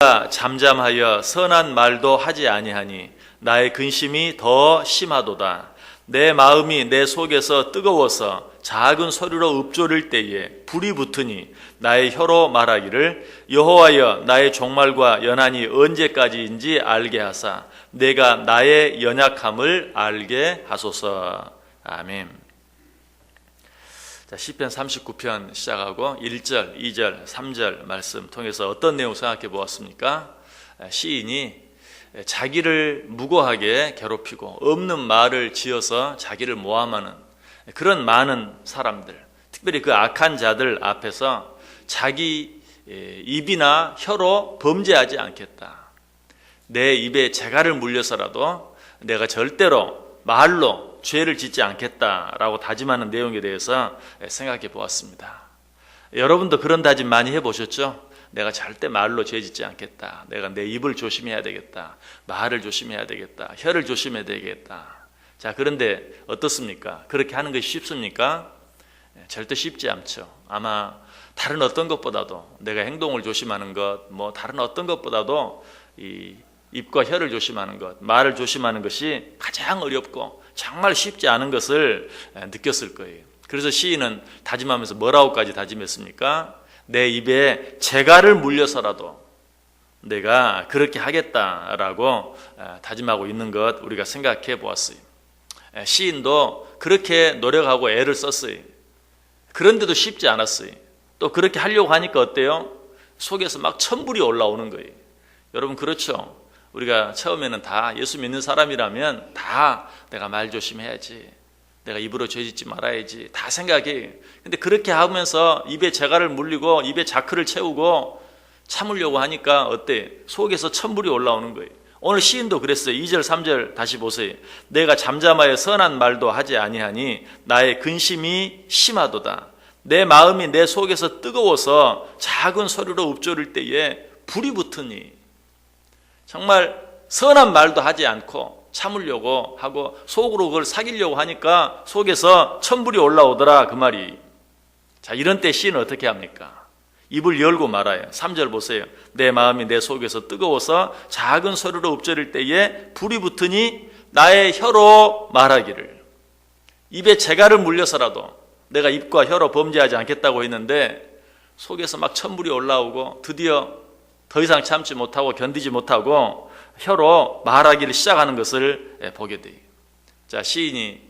잠잠하여 선한 말도 하지 아니하니 나의 근심이 더 심하도다. 내 마음이 내 속에서 뜨거워서 작은 소리로 읊조릴 때에 불이 붙으니 나의 혀로 말하기를 여호와여 나의 종말과 연한이 언제까지인지 알게 하사 내가 나의 연약함을 알게 하소서. 아멘. 자, 시편 39편 시작하고 1절, 2절, 3절 말씀 통해서 어떤 내용 생각해 보았습니까? 시인이 자기를 무고하게 괴롭히고 없는 말을 지어서 자기를 모함하는 그런 많은 사람들, 특별히 그 악한 자들 앞에서 자기 입이나 혀로 범죄하지 않겠다. 내 입에 재갈을 물려서라도 내가 절대로 말로 죄를 짓지 않겠다라고 다짐하는 내용에 대해서 생각해 보았습니다. 여러분도 그런 다짐 많이 해보셨죠? 내가 절대 말로 죄 짓지 않겠다. 내가 내 입을 조심해야 되겠다. 말을 조심해야 되겠다. 혀를 조심해야 되겠다. 자, 그런데 어떻습니까? 그렇게 하는 것이 쉽습니까? 절대 쉽지 않죠. 아마 다른 어떤 것보다도 내가 행동을 조심하는 것, 다른 어떤 것보다도 이 입과 혀를 조심하는 것, 말을 조심하는 것이 가장 어렵고 정말 쉽지 않은 것을 느꼈을 거예요. 그래서 시인은 다짐하면서 뭐라고까지 다짐했습니까? 내 입에 재갈을 물려서라도 내가 그렇게 하겠다라고 다짐하고 있는 것 우리가 생각해 보았어요. 시인도 그렇게 노력하고 애를 썼어요. 그런데도 쉽지 않았어요. 또 그렇게 하려고 하니까 어때요? 속에서 막 천불이 올라오는 거예요. 여러분 그렇죠? 우리가 처음에는 다 예수 믿는 사람이라면 다 내가 말 조심해야지, 내가 입으로 죄 짓지 말아야지 다 생각해. 근데 그렇게 하면서 입에 재갈을 물리고 입에 자크를 채우고 참으려고 하니까 어때? 속에서 천불이 올라오는 거예요. 오늘 시인도 그랬어요. 2절 3절 다시 보세요. 내가 잠잠하여 선한 말도 하지 아니하니 나의 근심이 심하도다. 내 마음이 내 속에서 뜨거워서 작은 소리로 읊조릴 때에 불이 붙으니, 정말 선한 말도 하지 않고 참으려고 하고 속으로 그걸 사귀려고 하니까 속에서 천불이 올라오더라 그 말이. 자, 이런 때 시인은 어떻게 합니까? 입을 열고 말아요. 3절 보세요. 내 마음이 내 속에서 뜨거워서 작은 소리로 읊조릴 때에 불이 붙으니 나의 혀로 말하기를. 입에 재갈을 물려서라도 내가 입과 혀로 범죄하지 않겠다고 했는데 속에서 막 천불이 올라오고 드디어 더 이상 참지 못하고 견디지 못하고 혀로 말하기를 시작하는 것을 보게 돼요. 자, 시인이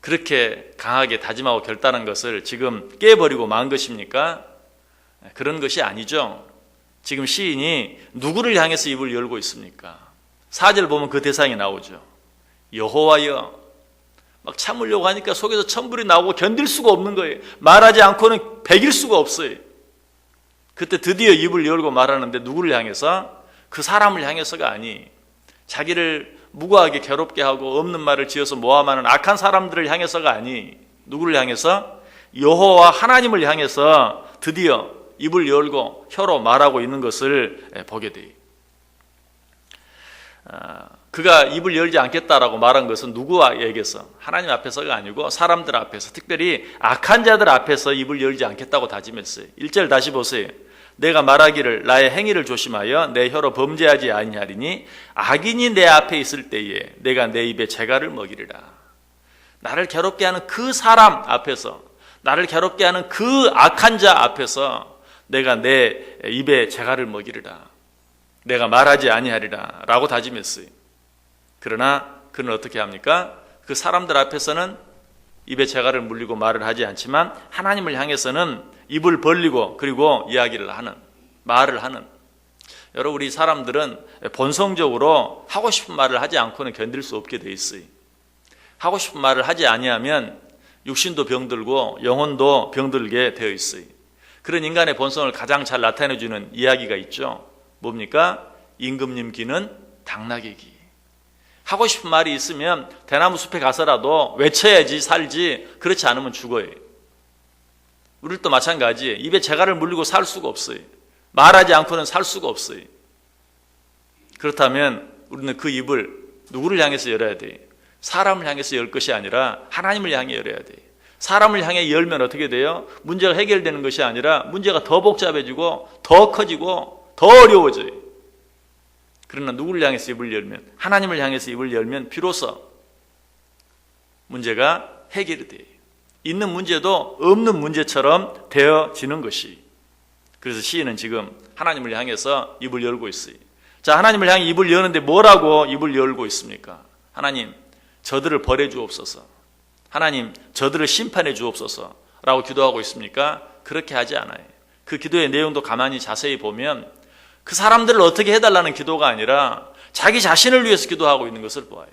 그렇게 강하게 다짐하고 결단한 것을 지금 깨버리고 만 것입니까? 그런 것이 아니죠. 지금 시인이 누구를 향해서 입을 열고 있습니까? 4절 보면 그 대상이 나오죠. 여호와여. 막 참으려고 하니까 속에서 천불이 나오고 견딜 수가 없는 거예요. 말하지 않고는 배길 수가 없어요. 그때 드디어 입을 열고 말하는데 누구를 향해서? 그 사람을 향해서가 아니, 자기를 무고하게 괴롭게 하고 없는 말을 지어서 모함하는 악한 사람들을 향해서가 아니, 누구를 향해서? 여호와 하나님을 향해서 드디어 입을 열고 혀로 말하고 있는 것을 보게 돼요. 그가 입을 열지 않겠다라고 말한 것은 누구에게서? 하나님 앞에서가 아니고 사람들 앞에서, 특별히 악한 자들 앞에서 입을 열지 않겠다고 다짐했어요. 1절 다시 보세요. 내가 말하기를 나의 행위를 조심하여 내 혀로 범죄하지 아니하리니 악인이 내 앞에 있을 때에 내가 내 입에 재갈을 먹이리라. 나를 괴롭게 하는 그 사람 앞에서, 나를 괴롭게 하는 그 악한 자 앞에서 내가 내 입에 재갈을 먹이리라. 내가 말하지 아니하리라 라고 다짐했어요. 그러나 그는 어떻게 합니까? 그 사람들 앞에서는 입에 재갈을 물리고 말을 하지 않지만 하나님을 향해서는 입을 벌리고 그리고 이야기를 하는, 말을 하는. 여러분, 우리 사람들은 본성적으로 하고 싶은 말을 하지 않고는 견딜 수 없게 돼 있어요. 하고 싶은 말을 하지 아니하면 육신도 병들고 영혼도 병들게 되어 있어요. 그런 인간의 본성을 가장 잘 나타내주는 이야기가 있죠. 뭡니까? 임금님 귀는 당나귀 귀. 하고 싶은 말이 있으면 대나무 숲에 가서라도 외쳐야지 살지, 그렇지 않으면 죽어요. 우리도 마찬가지예요. 입에 재갈을 물리고 살 수가 없어요. 말하지 않고는 살 수가 없어요. 그렇다면 우리는 그 입을 누구를 향해서 열어야 돼요? 사람을 향해서 열 것이 아니라 하나님을 향해 열어야 돼요. 사람을 향해 열면 어떻게 돼요? 문제가 해결되는 것이 아니라 문제가 더 복잡해지고 더 커지고 더 어려워져요. 그러나 누구를 향해서 입을 열면, 하나님을 향해서 입을 열면 비로소 문제가 해결이 돼요. 있는 문제도 없는 문제처럼 되어지는 것이. 그래서 시인은 지금 하나님을 향해서 입을 열고 있어요. 자, 하나님을 향해 입을 여는데 뭐라고 입을 열고 있습니까? 하나님, 저들을 벌해 주옵소서. 하나님, 저들을 심판해 주옵소서 라고 기도하고 있습니까? 그렇게 하지 않아요. 그 기도의 내용도 가만히 자세히 보면 그 사람들을 어떻게 해달라는 기도가 아니라 자기 자신을 위해서 기도하고 있는 것을 보아요.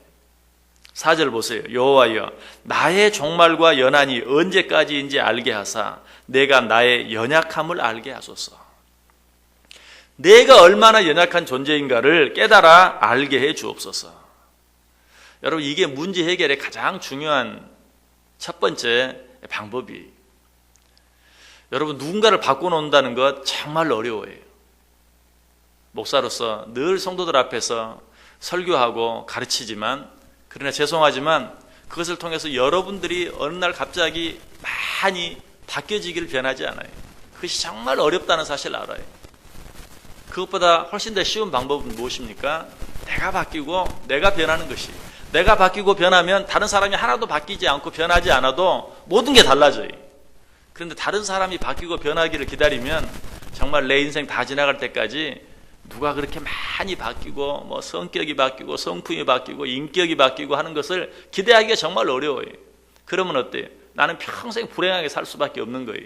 4절 보세요. 여호와여, 나의 종말과 연한이 언제까지인지 알게 하사 내가 나의 연약함을 알게 하소서. 내가 얼마나 연약한 존재인가를 깨달아 알게 해 주옵소서. 여러분, 이게 문제 해결의 가장 중요한 첫 번째 방법이. 여러분, 누군가를 바꿔놓는다는 것 정말 어려워요. 목사로서 늘 성도들 앞에서 설교하고 가르치지만, 그러나 죄송하지만 그것을 통해서 여러분들이 어느 날 갑자기 많이 바뀌어지기를 변하지 않아요. 그것이 정말 어렵다는 사실을 알아요. 그것보다 훨씬 더 쉬운 방법은 무엇입니까? 내가 바뀌고 내가 변하는 것이. 내가 바뀌고 변하면 다른 사람이 하나도 바뀌지 않고 변하지 않아도 모든 게 달라져요. 그런데 다른 사람이 바뀌고 변하기를 기다리면 정말 내 인생 다 지나갈 때까지 누가 그렇게 많이 바뀌고 뭐 성격이 바뀌고 성품이 바뀌고 인격이 바뀌고 하는 것을 기대하기가 정말 어려워요. 그러면 어때요? 나는 평생 불행하게 살 수밖에 없는 거예요.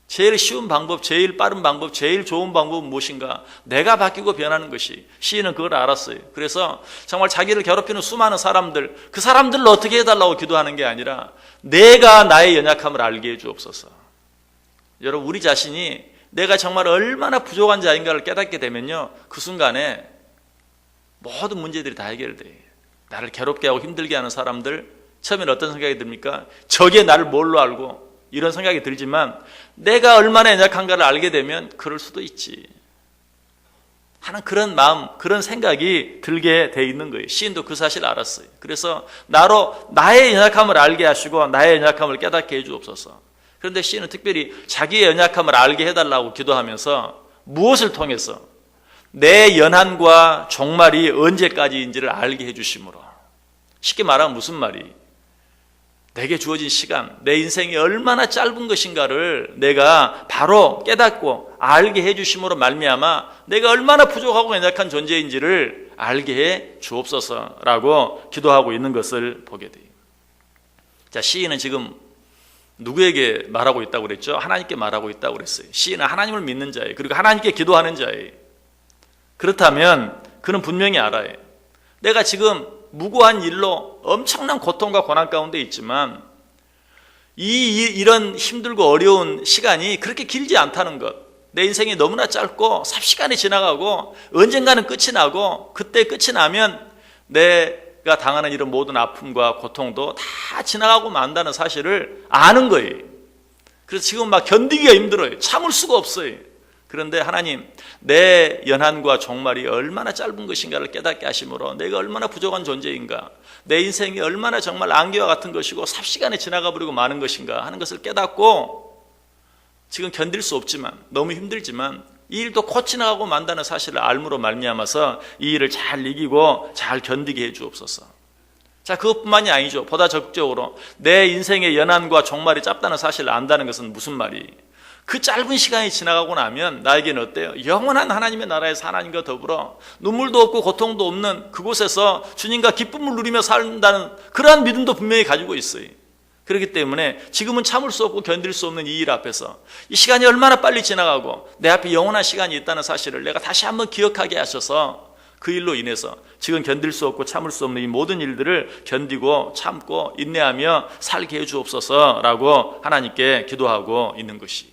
제일 쉬운 방법, 제일 빠른 방법, 제일 좋은 방법은 무엇인가? 내가 바뀌고 변하는 것이. 시인은 그걸 알았어요. 그래서 정말 자기를 괴롭히는 수많은 사람들, 그 사람들을 어떻게 해달라고 기도하는 게 아니라 내가 나의 연약함을 알게 해 주옵소서. 여러분, 우리 자신이 내가 정말 얼마나 부족한 자인가를 깨닫게 되면요, 그 순간에 모든 문제들이 다 해결돼요. 나를 괴롭게 하고 힘들게 하는 사람들, 처음에는 어떤 생각이 듭니까? 저게 나를 뭘로 알고, 이런 생각이 들지만 내가 얼마나 연약한가를 알게 되면 그럴 수도 있지 하는 그런 마음, 그런 생각이 들게 돼 있는 거예요. 시인도 그 사실을 알았어요. 그래서 나의 연약함을 알게 하시고 나의 연약함을 깨닫게 해 주옵소서. 그런데 시인은 특별히 자기의 연약함을 알게 해달라고 기도하면서 무엇을 통해서? 내 연한과 종말이 언제까지인지를 알게 해 주심으로. 쉽게 말하면 무슨 말이? 내게 주어진 시간, 내 인생이 얼마나 짧은 것인가를 내가 바로 깨닫고 알게 해 주심으로 말미암아 내가 얼마나 부족하고 연약한 존재인지를 알게 해 주옵소서라고 기도하고 있는 것을 보게 돼요. 자, 시인은 지금 누구에게 말하고 있다고 그랬죠? 하나님께 말하고 있다고 그랬어요. 시인은 하나님을 믿는 자예요. 그리고 하나님께 기도하는 자예요. 그렇다면 그는 분명히 알아요. 내가 지금 무고한 일로 엄청난 고통과 고난 가운데 있지만 이런 힘들고 어려운 시간이 그렇게 길지 않다는 것. 내 인생이 너무나 짧고 삽시간에 지나가고 언젠가는 끝이 나고 그때 끝이 나면 내가 당하는 이런 모든 아픔과 고통도 다 지나가고 만다는 사실을 아는 거예요. 그래서 지금 막 견디기가 힘들어요. 참을 수가 없어요. 그런데 하나님, 내 연한과 종말이 얼마나 짧은 것인가를 깨닫게 하심으로 내가 얼마나 부족한 존재인가, 내 인생이 얼마나 정말 안개와 같은 것이고 삽시간에 지나가 버리고 마는 것인가 하는 것을 깨닫고 지금 견딜 수 없지만, 너무 힘들지만 이 일도 곧 지나가고 만다는 사실을 알므로 말미암아서 이 일을 잘 이기고 잘 견디게 해 주옵소서. 자, 그것뿐만이 아니죠. 보다 적극적으로 내 인생의 연한과 종말이 짧다는 사실을 안다는 것은 무슨 말이? 그 짧은 시간이 지나가고 나면 나에게는 어때요? 영원한 하나님의 나라에서 하나님과 더불어 눈물도 없고 고통도 없는 그곳에서 주님과 기쁨을 누리며 산다는 그러한 믿음도 분명히 가지고 있어요. 그렇기 때문에 지금은 참을 수 없고 견딜 수 없는 이 일 앞에서 이 시간이 얼마나 빨리 지나가고 내 앞에 영원한 시간이 있다는 사실을 내가 다시 한번 기억하게 하셔서 그 일로 인해서 지금 견딜 수 없고 참을 수 없는 이 모든 일들을 견디고 참고 인내하며 살게 해 주옵소서라고 하나님께 기도하고 있는 것이.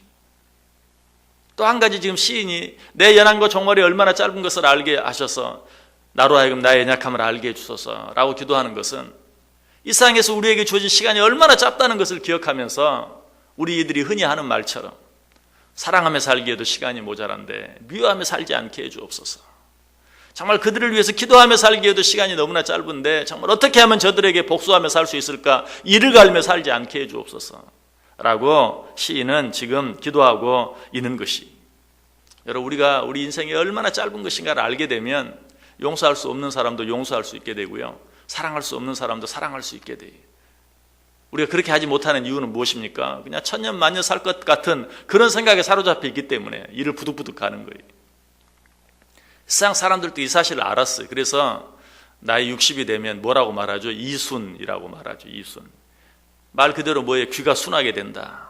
또 한 가지, 지금 시인이 내 연한과 종말이 얼마나 짧은 것을 알게 하셔서 나로 하여금 나의 연약함을 알게 해주소서라고 기도하는 것은 이 세상에서 우리에게 주어진 시간이 얼마나 짧다는 것을 기억하면서 우리 이들이 흔히 하는 말처럼 사랑하며 살기에도 시간이 모자란데 미워하며 살지 않게 해주옵소서. 정말 그들을 위해서 기도하며 살기에도 시간이 너무나 짧은데 정말 어떻게 하면 저들에게 복수하며 살 수 있을까? 이를 갈며 살지 않게 해주옵소서 라고 시인은 지금 기도하고 있는 것이. 여러분, 우리가 우리 인생이 얼마나 짧은 것인가를 알게 되면 용서할 수 없는 사람도 용서할 수 있게 되고요. 사랑할 수 없는 사람도 사랑할 수 있게 돼요. 우리가 그렇게 하지 못하는 이유는 무엇입니까? 그냥 천년만년 살 것 같은 그런 생각에 사로잡혀 있기 때문에 이를 부득부득 가는 거예요. 세상 사람들도 이 사실을 알았어요. 그래서 나이 60이 되면 뭐라고 말하죠? 이순이라고 말하죠. 이순. 말 그대로 뭐예요? 귀가 순하게 된다.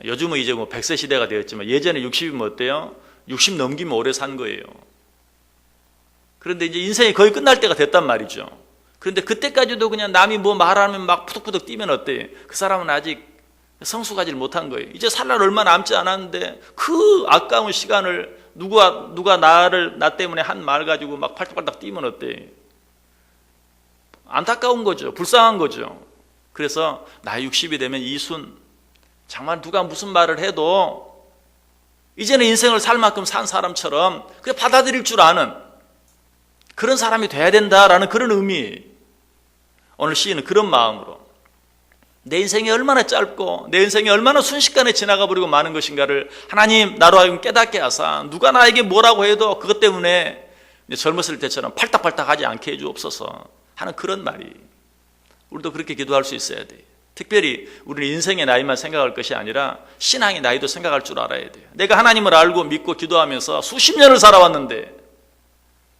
요즘은 이제 100세 시대가 되었지만 예전에 60이면 어때요? 60 넘기면 오래 산 거예요. 그런데 이제 인생이 거의 끝날 때가 됐단 말이죠. 그런데 그때까지도 그냥 남이 뭐 말하면 막 푸득푸득 뛰면 어때요? 그 사람은 아직 성숙하지 못한 거예요. 이제 살 날 얼마 남지 않았는데 그 아까운 시간을 누가 나 때문에 한 말 가지고 막 팔딱팔딱 뛰면 어때요? 안타까운 거죠. 불쌍한 거죠. 그래서 나이 60이 되면 이순, 정말 누가 무슨 말을 해도 이제는 인생을 살 만큼 산 사람처럼 그냥 받아들일 줄 아는 그런 사람이 돼야 된다라는 그런 의미. 오늘 시인은 그런 마음으로 내 인생이 얼마나 짧고 내 인생이 얼마나 순식간에 지나가 버리고 마는 것인가를 하나님 나로 하여금 깨닫게 하사 누가 나에게 뭐라고 해도 그것 때문에 젊었을 때처럼 팔딱팔딱 하지 않게 해주옵소서 하는 그런 말이, 우리도 그렇게 기도할 수 있어야 돼요. 특별히 우리는 인생의 나이만 생각할 것이 아니라 신앙의 나이도 생각할 줄 알아야 돼요. 내가 하나님을 알고 믿고 기도하면서 수십 년을 살아왔는데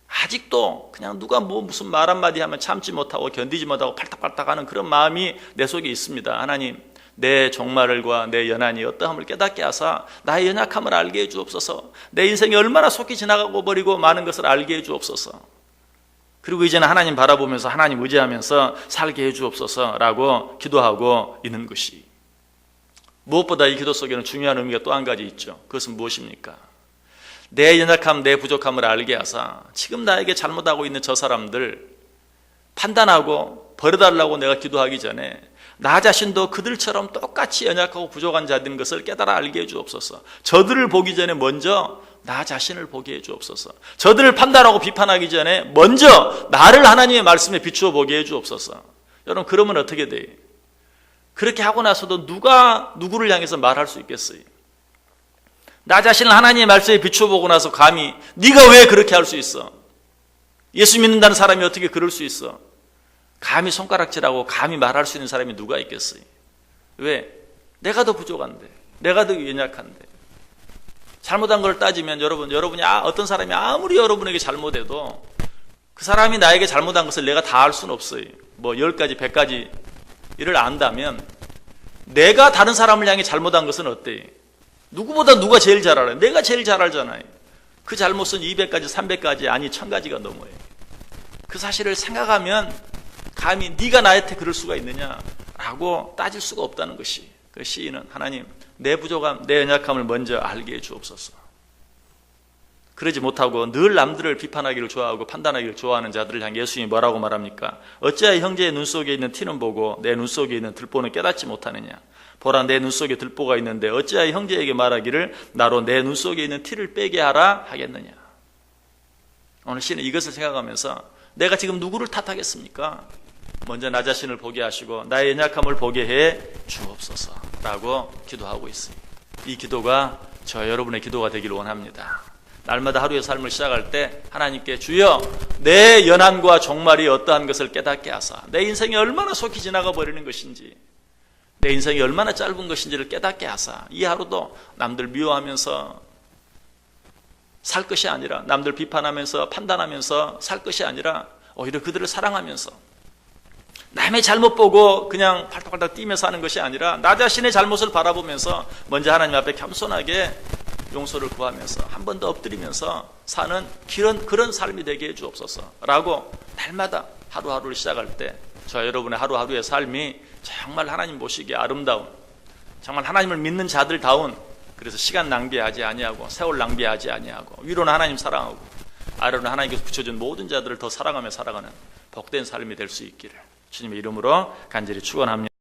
아직도 그냥 누가 무슨 말 한마디 하면 참지 못하고 견디지 못하고 팔딱팔딱 하는 그런 마음이 내 속에 있습니다. 하나님, 내 종말과 내 연한이 어떠함을 깨닫게 하사 나의 연약함을 알게 해주옵소서. 내 인생이 얼마나 속히 지나가고 버리고 많은 것을 알게 해주옵소서. 그리고 이제는 하나님 바라보면서 하나님 의지하면서 살게 해주옵소서라고 기도하고 있는 것이, 무엇보다 이 기도 속에는 중요한 의미가 또 한 가지 있죠. 그것은 무엇입니까? 내 연약함, 내 부족함을 알게 하사 지금 나에게 잘못하고 있는 저 사람들 판단하고 버려달라고 내가 기도하기 전에 나 자신도 그들처럼 똑같이 연약하고 부족한 자들인 것을 깨달아 알게 해주옵소서. 저들을 보기 전에 먼저 나 자신을 보게 해주옵소서. 저들을 판단하고 비판하기 전에 먼저 나를 하나님의 말씀에 비추어 보게 해주옵소서. 여러분, 그러면 어떻게 돼요? 그렇게 하고 나서도 누가 누구를 향해서 말할 수 있겠어요? 나 자신을 하나님의 말씀에 비춰보고 나서 감히 네가 왜 그렇게 할 수 있어? 예수 믿는다는 사람이 어떻게 그럴 수 있어? 감히 손가락질하고 감히 말할 수 있는 사람이 누가 있겠어요? 왜? 내가 더 부족한데, 내가 더 연약한데. 잘못한 걸 따지면 여러분이 어떤 사람이 아무리 여러분에게 잘못해도 그 사람이 나에게 잘못한 것을 내가 다 알 수는 없어요. 10가지, 100가지 이를 안다면 내가 다른 사람을 향해 잘못한 것은 어때요? 누구보다 누가 제일 잘 알아요? 내가 제일 잘 알잖아요. 그 잘못은 200가지, 300가지, 아니 1000가지가 넘어요. 그 사실을 생각하면 감히 네가 나한테 그럴 수가 있느냐라고 따질 수가 없다는 것이, 그 시인은 하나님, 내 부족함, 내 연약함을 먼저 알게 해주옵소서. 그러지 못하고 늘 남들을 비판하기를 좋아하고 판단하기를 좋아하는 자들을 향해 예수님이 뭐라고 말합니까? 어찌하여 형제의 눈 속에 있는 티는 보고 내 눈 속에 있는 들보는 깨닫지 못하느냐? 보라, 내 눈 속에 들보가 있는데 어찌하여 형제에게 말하기를 나로 내 눈 속에 있는 티를 빼게 하라 하겠느냐? 오늘 시는 이것을 생각하면서 내가 지금 누구를 탓하겠습니까? 먼저 나 자신을 보게 하시고 나의 연약함을 보게 해 주옵소서라고 기도하고 있습니다. 이 기도가 저 여러분의 기도가 되기를 원합니다. 날마다 하루의 삶을 시작할 때 하나님께 주여 내 연한과 종말이 어떠한 것을 깨닫게 하사 내 인생이 얼마나 속히 지나가 버리는 것인지, 내 인생이 얼마나 짧은 것인지를 깨닫게 하사 이 하루도 남들 미워하면서 살 것이 아니라, 남들 비판하면서 판단하면서 살 것이 아니라 오히려 그들을 사랑하면서 남의 잘못 보고 그냥 팔딱팔딱 뛰면서 하는 것이 아니라 나 자신의 잘못을 바라보면서 먼저 하나님 앞에 겸손하게 용서를 구하면서 한 번 더 엎드리면서 사는 그런 삶이 되게 해주옵소서라고 날마다 하루하루를 시작할 때 저 여러분의 하루하루의 삶이 정말 하나님 보시기에 아름다운, 정말 하나님을 믿는 자들다운, 그래서 시간 낭비하지 아니하고 세월 낭비하지 아니하고 위로는 하나님 사랑하고 아래로는 하나님께서 붙여준 모든 자들을 더 사랑하며 살아가는 복된 삶이 될 수 있기를 주님의 이름으로 간절히 축원합니다.